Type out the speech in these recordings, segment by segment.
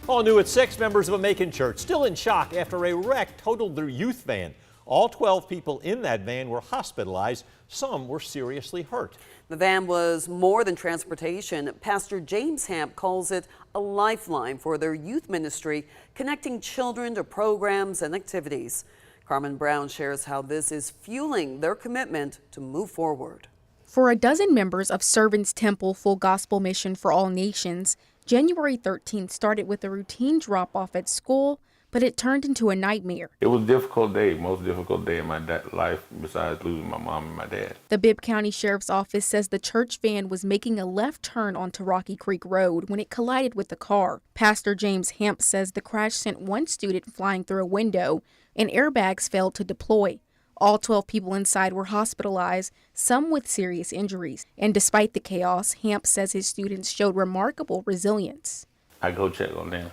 All new at 6, members of a Macon church still in shock after a wreck totaled their youth van. All 12 people in that van were hospitalized. Some were seriously hurt. The van was more than transportation. Pastor James Hamp calls it a lifeline for their youth ministry, connecting children to programs and activities. Carmen Brown shares how this is fueling their commitment to move forward. For a dozen members of Servants Temple Full Gospel Mission for All Nations, January 13th started with a routine drop-off at school, but it turned into a nightmare. It was a difficult day, most difficult day in my life besides losing my mom and my dad. The Bibb County Sheriff's Office says the church van was making a left turn onto Rocky Creek Road when it collided with the car. Pastor James Hamp says the crash sent one student flying through a window and airbags failed to deploy. All 12 people inside were hospitalized, some with serious injuries. And despite the chaos, Hamp says his students showed remarkable resilience. I go check on them,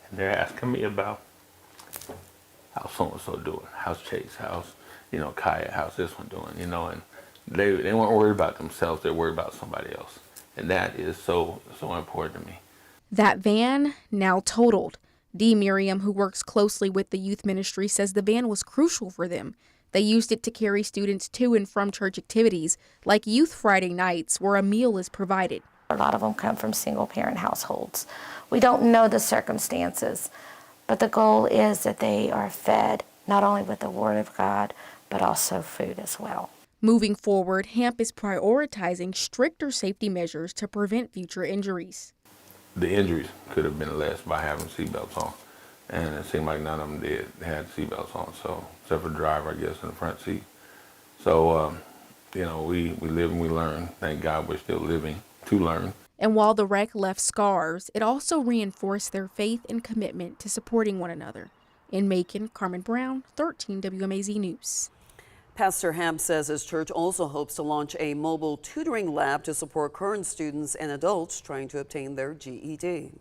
and they're asking me about how's so-and-so doing, how's Chase, how's, Kaya, how's this one doing, and they weren't worried about themselves, they're worried about somebody else. And that is so important to me. That van, now totaled. Dee Miriam, who works closely with the youth ministry, says the van was crucial for them. They used it to carry students to and from church activities, like Youth Friday nights, where a meal is provided. A lot of them come from single-parent households. We don't know the circumstances, but the goal is that they are fed not only with the Word of God, but also food as well. Moving forward, Hamp is prioritizing stricter safety measures to prevent future injuries. The injuries could have been less by having seatbelts on, and it seemed like none of them did. They had seatbelts on, so except for the driver, I guess, in the front seat. So, we live and we learn. Thank God we're still living to learn. And while the wreck left scars, it also reinforced their faith and commitment to supporting one another. In Macon, Carmen Brown, 13 WMAZ News. Pastor Hamp says his church also hopes to launch a mobile tutoring lab to support current students and adults trying to obtain their GED.